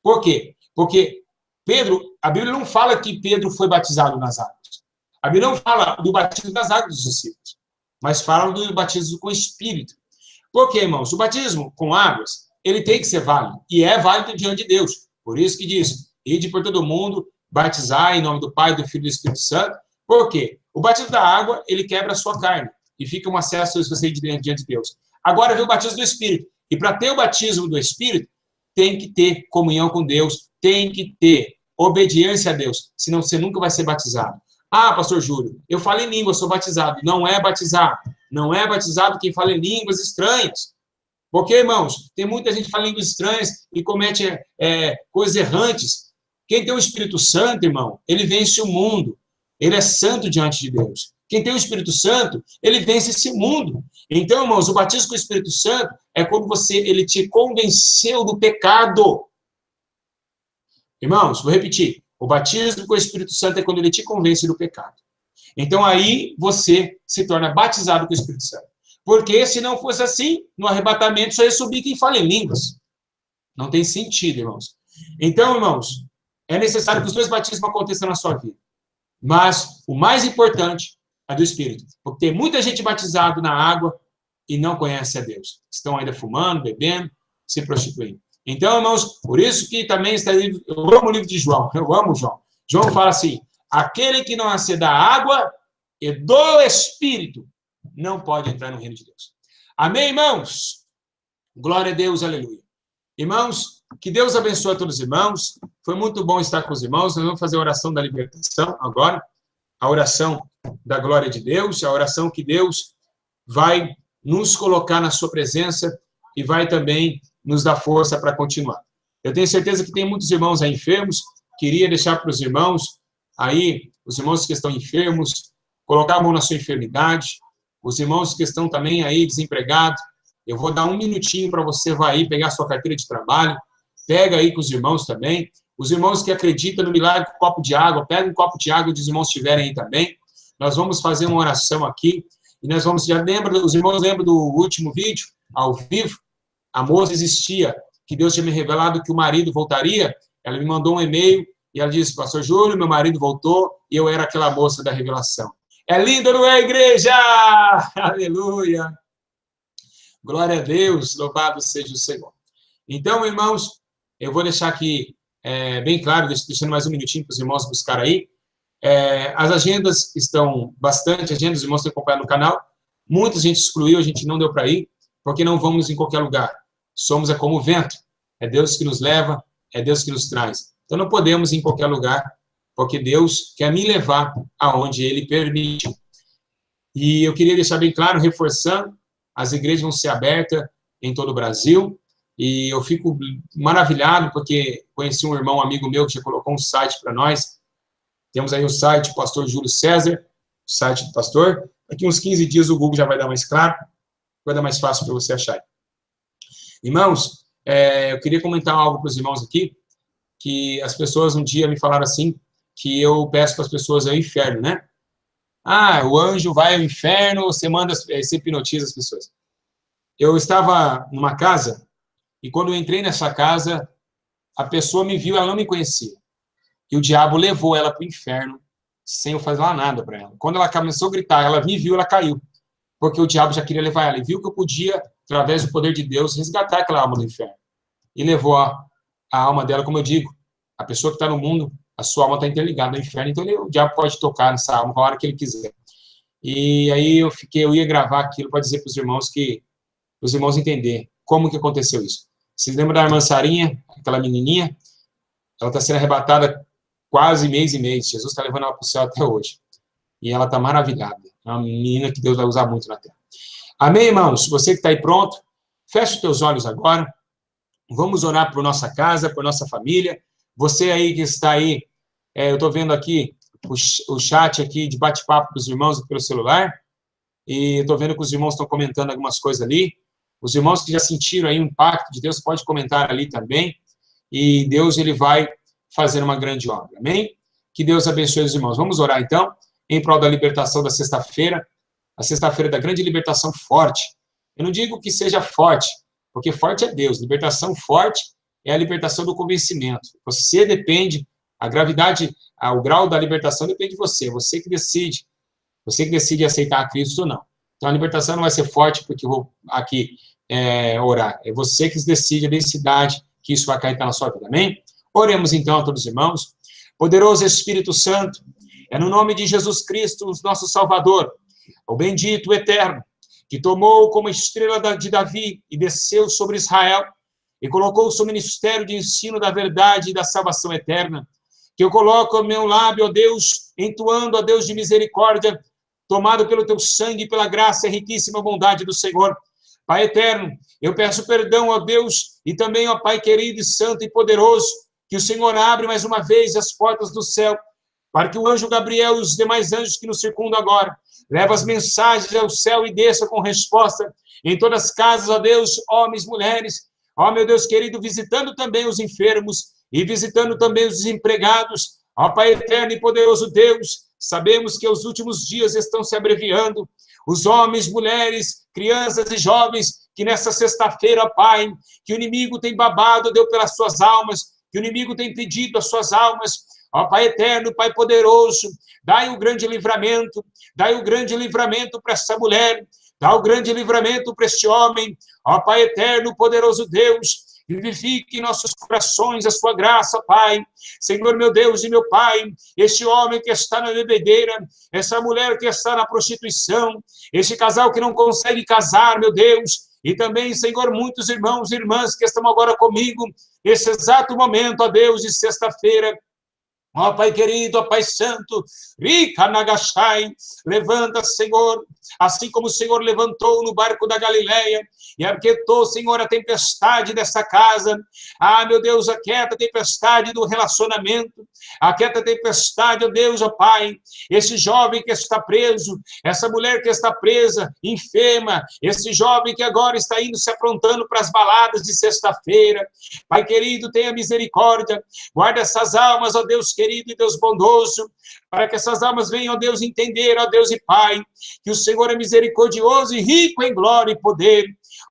Por quê? Porque Pedro, a Bíblia não fala que Pedro foi batizado nas águas. A Bíblia não fala do batismo das águas dos discípulos, mas fala do batismo com o Espírito. Por quê, irmãos? O batismo com águas, ele tem que ser válido, e é válido diante de Deus. Por isso que diz, ide por todo mundo, batizar em nome do Pai, do Filho e do Espírito Santo. Por quê? O batismo da água, ele quebra a sua carne, e fica um acesso a você diante de Deus. Agora vem o batismo do Espírito. E para ter o batismo do Espírito, tem que ter comunhão com Deus, tem que ter obediência a Deus, senão você nunca vai ser batizado. Ah, pastor Júlio, eu falo em língua, sou batizado. Não é batizado. Não é batizado quem fala em línguas estranhas. Porque, irmãos, tem muita gente que fala em línguas estranhas e comete coisas errantes. Quem tem o Espírito Santo, irmão, ele vence o mundo. Ele é santo diante de Deus. Quem tem o Espírito Santo, ele vence esse mundo. Então, irmãos, o batismo com o Espírito Santo é quando ele te convenceu do pecado. Irmãos, vou repetir. O batismo com o Espírito Santo é quando ele te convence do pecado. Então, aí você se torna batizado com o Espírito Santo. Porque se não fosse assim, no arrebatamento só ia subir quem fala em línguas. Não tem sentido, irmãos. Então, irmãos, é necessário que os dois batismos aconteçam na sua vida. Mas o mais importante é do Espírito. Porque tem muita gente batizada na água e não conhece a Deus. Estão ainda fumando, bebendo, se prostituindo. Então, irmãos, por isso que também está livro, eu amo o livro de João, eu amo João. João fala assim, aquele que não nascer da água e do Espírito não pode entrar no reino de Deus. Amém, irmãos? Glória a Deus, aleluia. Irmãos, que Deus abençoe a todos os irmãos. Foi muito bom estar com os irmãos. Nós vamos fazer a oração da libertação agora. A oração da glória de Deus, a oração que Deus vai nos colocar na sua presença e vai também nos dar força para continuar. Eu tenho certeza que tem muitos irmãos aí enfermos. Queria deixar para os irmãos aí, os irmãos que estão enfermos, colocar a mão na sua enfermidade. Os irmãos que estão também aí desempregados, eu vou dar um minutinho para você, vai aí pegar a sua carteira de trabalho, pega aí com os irmãos também. Os irmãos que acreditam no milagre com um copo de água, pega um copo de água, os irmãos estiverem aí também. Nós vamos fazer uma oração aqui, e nós vamos, os irmãos lembram do último vídeo, ao vivo? A moça existia, que Deus tinha me revelado que o marido voltaria, ela me mandou um e-mail, e ela disse, pastor Júlio, meu marido voltou, e eu era aquela moça da revelação. É lindo, não é, igreja? Aleluia! Glória a Deus, louvado seja o Senhor. Então, irmãos, eu vou deixar aqui bem claro, deixando mais um minutinho para os irmãos buscar aí. As agendas estão bastante, agendas, os irmãos têm acompanhado no canal. Muita gente excluiu, a gente não deu para ir, porque não vamos em qualquer lugar. Somos como o vento. É Deus que nos leva, é Deus que nos traz. Então, não podemos ir em qualquer lugar, porque Deus quer me levar aonde Ele permite. E eu queria deixar bem claro, reforçando, as igrejas vão ser abertas em todo o Brasil, e eu fico maravilhado, porque conheci um irmão, amigo meu, que já colocou um site para nós. Temos aí o site Pastor Júlio César, o site do pastor. Daqui uns 15 dias o Google já vai dar mais claro, vai dar mais fácil para você achar. Irmãos, eu queria comentar algo para os irmãos aqui, que as pessoas um dia me falaram assim, que eu peço para as pessoas ao inferno, né? Ah, o anjo vai ao inferno, você você hipnotiza as pessoas. Eu estava numa casa, e quando eu entrei nessa casa, a pessoa me viu, ela não me conhecia. E o diabo levou ela para o inferno, sem eu fazer lá nada para ela. Quando ela começou a gritar, ela me viu, ela caiu. Porque o diabo já queria levar ela. E viu que eu podia, através do poder de Deus, resgatar aquela alma do inferno. E levou a alma dela, como eu digo, a pessoa que está no mundo, a sua alma está interligada ao inferno, então o diabo pode tocar nessa alma a hora que ele quiser. E aí eu ia gravar aquilo para dizer para os irmãos entenderem como que aconteceu isso. Vocês lembram da irmã Sarinha, aquela menininha? Ela está sendo arrebatada quase mês e mês. Jesus está levando ela para o céu até hoje. E ela está maravilhada. É uma menina que Deus vai usar muito na terra. Amém, irmãos? Você que está aí pronto, feche os teus olhos agora. Vamos orar por nossa casa, por nossa família. Você aí que está aí, eu estou vendo aqui o chat aqui de bate-papo dos irmãos pelo celular. E estou vendo que os irmãos estão comentando algumas coisas ali. Os irmãos que já sentiram aí o impacto de Deus, pode comentar ali também. E Deus, ele vai fazer uma grande obra. Amém? Que Deus abençoe os irmãos. Vamos orar, então, em prol da libertação da sexta-feira, a sexta-feira da grande libertação forte. Eu não digo que seja forte, porque forte é Deus. Libertação forte é a libertação do convencimento. Você depende, a gravidade, o grau da libertação depende de você. Você que decide. Você que decide aceitar a Cristo ou não. Então, a libertação não vai ser forte porque eu vou aqui orar. É você que decide a densidade que isso vai cair na sua vida. Amém? Oremos, então, a todos os irmãos. Poderoso Espírito Santo, é no nome de Jesus Cristo, nosso Salvador, o bendito, o eterno, que tomou como estrela de Davi e desceu sobre Israel e colocou o seu ministério de ensino da verdade e da salvação eterna, que eu coloco o meu lábio, ó Deus, entoando, ó Deus de misericórdia, tomado pelo teu sangue e pela graça e riquíssima bondade do Senhor. Pai eterno, eu peço perdão, ó Deus, e também, ó Pai querido, santo e poderoso, que o Senhor abre mais uma vez as portas do céu, para que o anjo Gabriel e os demais anjos que nos circundam agora, leve as mensagens ao céu e desça com resposta em todas as casas, ó Deus, homens, mulheres, ó meu Deus querido, visitando também os enfermos e visitando também os desempregados, ó Pai eterno e poderoso Deus, sabemos que os últimos dias estão se abreviando, os homens, mulheres, crianças e jovens, que nessa sexta-feira, Pai, que o inimigo tem babado, Deus, pelas suas almas, que o inimigo tem pedido as suas almas, ó Pai eterno, Pai poderoso, dai o grande livramento para essa mulher, dá o grande livramento para este homem, ó Pai eterno, poderoso Deus, vivifique em nossos corações a sua graça, Pai. Senhor, meu Deus e meu Pai, este homem que está na bebedeira, essa mulher que está na prostituição, este casal que não consegue casar, meu Deus, e também, Senhor, muitos irmãos e irmãs que estão agora comigo, nesse exato momento, ó Deus, de sexta-feira, ó Pai querido, ó Pai santo, Rica Nagashai, levanta, Senhor, assim como o Senhor levantou no barco da Galileia, e aquietou, Senhor, a tempestade dessa casa. Ah, meu Deus, aquieta a tempestade do relacionamento, aquieta a tempestade, ó Deus, ó Pai, esse jovem que está preso, essa mulher que está presa, enferma, esse jovem que agora está indo se aprontando para as baladas de sexta-feira. Pai querido, tenha misericórdia, guarda essas almas, ó Deus querido e Deus bondoso, para que essas almas venham, ó Deus, entender, ó Deus e Pai, que o Senhor é misericordioso e rico em glória e poder.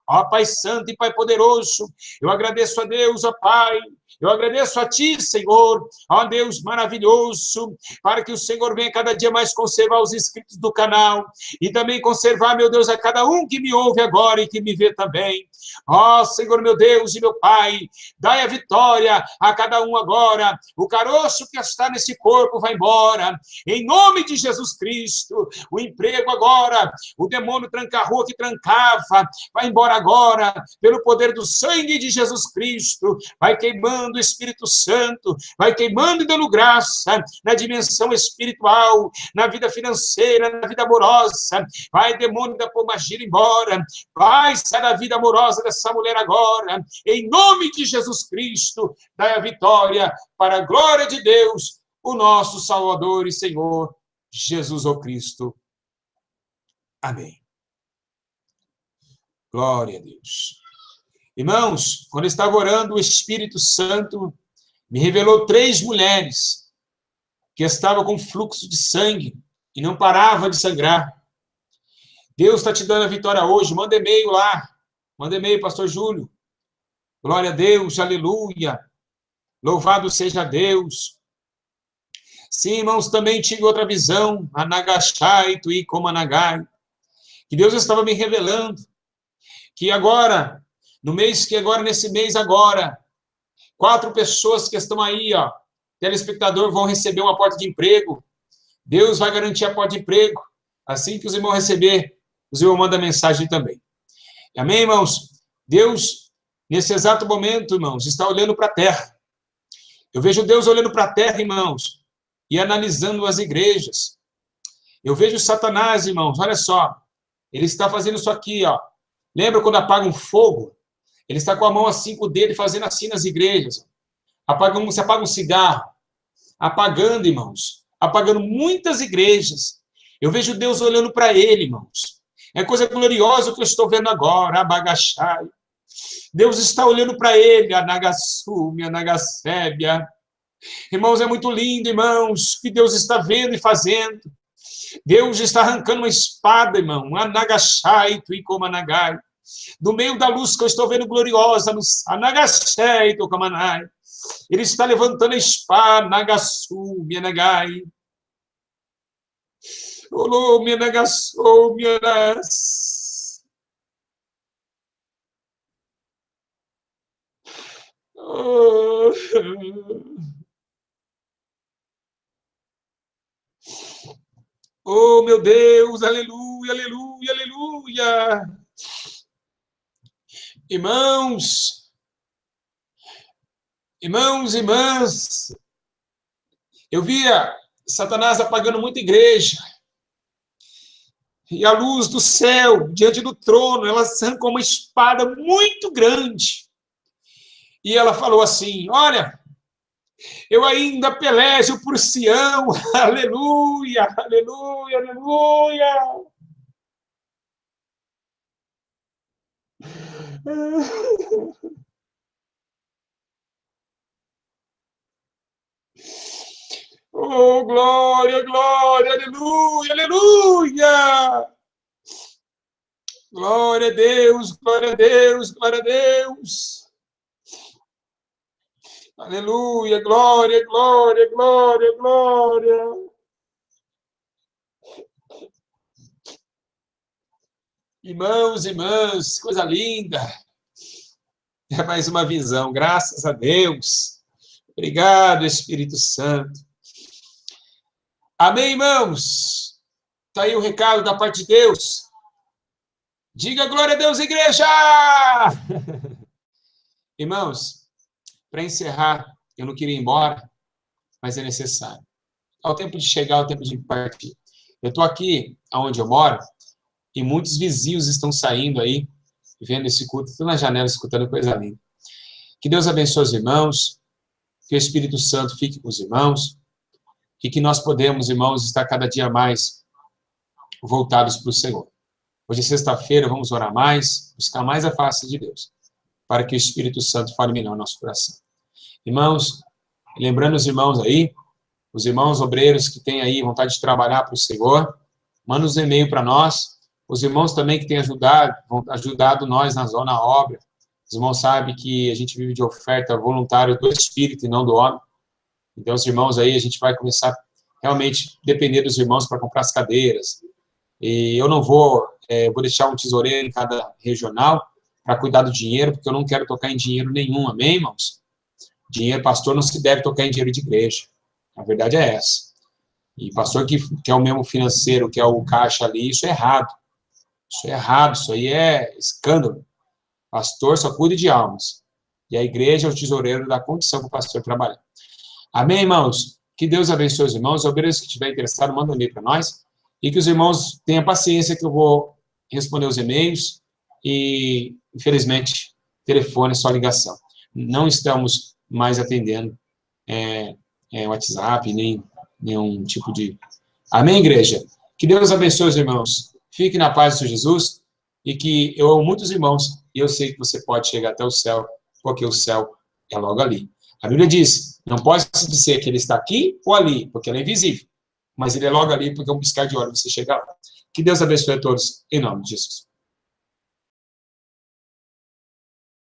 Ó Pai santo e Pai poderoso, eu agradeço a Deus, ó Pai, eu agradeço a Ti, Senhor, ó Deus maravilhoso, para que o Senhor venha cada dia mais conservar os inscritos do canal, e também conservar, meu Deus, a cada um que me ouve agora e que me vê também. Ó Senhor, meu Deus e meu Pai, dai a vitória a cada um agora, o caroço que está nesse corpo vai embora, em nome de Jesus Cristo, o emprego agora, o demônio tranca-rua que trancava, vai embora agora, pelo poder do sangue de Jesus Cristo, vai queimando o Espírito Santo, vai queimando e dando graça na dimensão espiritual, na vida financeira, na vida amorosa, vai demônio da pombagira embora, vai sair da vida amorosa dessa mulher agora, em nome de Jesus Cristo, dai a vitória para a glória de Deus, o nosso Salvador e Senhor, Jesus o Cristo. Amém. Glória a Deus. Irmãos, quando eu estava orando, o Espírito Santo me revelou 3 mulheres que estavam com fluxo de sangue e não parava de sangrar. Deus está te dando a vitória hoje. Manda e-mail lá. Manda e-mail, pastor Júlio. Glória a Deus, aleluia. Louvado seja Deus. Sim, irmãos, também tive outra visão. Anagashai, Tui, Komanagai. Que Deus estava me revelando. Que agora, nesse mês agora, 4 pessoas que estão aí, ó, telespectador, vão receber uma porta de emprego. Deus vai garantir a porta de emprego. Assim que os irmãos receber, os irmãos mandam mensagem também. Amém, irmãos? Deus, nesse exato momento, irmãos, está olhando para a terra. Eu vejo Deus olhando para a terra, irmãos, e analisando as igrejas. Eu vejo Satanás, irmãos, olha só. Ele está fazendo isso aqui, ó. Lembra quando apaga um fogo? Ele está com a mão assim, com o dedo, fazendo assim nas igrejas. Você apaga um cigarro. Apagando, irmãos. Apagando muitas igrejas. Eu vejo Deus olhando para ele, irmãos. É coisa gloriosa o que eu estou vendo agora. Abagachai. Deus está olhando para ele. Anagasumi, Anagasébia. Irmãos, é muito lindo, irmãos, que Deus está vendo e fazendo. Deus está arrancando uma espada, irmão. Anagashai, Tuikomanagai. Do meio da luz que eu estou vendo gloriosa, no Anagashai, Tuikamanai. Ele está levantando a espada, Nagasu, Mianagai. Olô, Mianagasu, Mianas. Oh, meu Deus, aleluia, aleluia, aleluia. Irmãos, irmãos, irmãs, eu via Satanás apagando muita igreja. E a luz do céu, diante do trono, ela arrancou uma espada muito grande. E ela falou assim, olha, eu ainda pelejo por Sião, aleluia, aleluia, aleluia. Oh, glória, glória, aleluia, aleluia. Glória a Deus, glória a Deus, glória a Deus. Aleluia, glória, glória, glória, glória. Irmãos, irmãs, coisa linda. É mais uma visão, graças a Deus. Obrigado, Espírito Santo. Amém, irmãos? Está aí o recado da parte de Deus. Diga glória a Deus, igreja! Irmãos, para encerrar, eu não queria ir embora, mas é necessário. Ao tempo de chegar, ao tempo de partir. Eu estou aqui, onde eu moro, e muitos vizinhos estão saindo aí, vendo esse culto, estão na janela escutando coisa linda. Que Deus abençoe os irmãos, que o Espírito Santo fique com os irmãos, e que nós podemos, irmãos, estar cada dia mais voltados para o Senhor. Hoje é sexta-feira, vamos orar mais, buscar mais a face de Deus, para que o Espírito Santo fale melhor no nosso coração. Irmãos, lembrando os irmãos aí, os irmãos obreiros que têm aí vontade de trabalhar para o Senhor, manda um e-mail para nós. Os irmãos também que têm ajudado nós na obra. Os irmãos sabem que a gente vive de oferta voluntária do Espírito e não do homem. Então, os irmãos aí, a gente vai começar realmente depender dos irmãos para comprar as cadeiras. E eu não vou deixar um tesoureiro em cada regional para cuidar do dinheiro, porque eu não quero tocar em dinheiro nenhum, amém, irmãos? Dinheiro, pastor, não se deve tocar em dinheiro de igreja. A verdade é essa. E pastor que é o mesmo financeiro, que é o caixa ali, isso é errado. Isso é errado, isso aí é escândalo. Pastor só cuida de almas. E a igreja é o tesoureiro da condição para o pastor trabalhar. Amém, irmãos? Que Deus abençoe os irmãos. Os obreiros que estiver interessado, manda um e-mail para nós. E que os irmãos tenham paciência que eu vou responder os e-mails. E, infelizmente, telefone é só ligação. Não estamos mais atendendo WhatsApp, nem nenhum tipo de... Amém, igreja? Que Deus abençoe os irmãos. Fique na paz do Senhor Jesus. E que eu amo muitos irmãos. E eu sei que você pode chegar até o céu, porque o céu é logo ali. A Bíblia diz, não pode se dizer que ele está aqui ou ali, porque ele é invisível. mas ele é logo ali, porque é um piscar de olhos você chegar lá. Que Deus abençoe a todos, em nome de Jesus.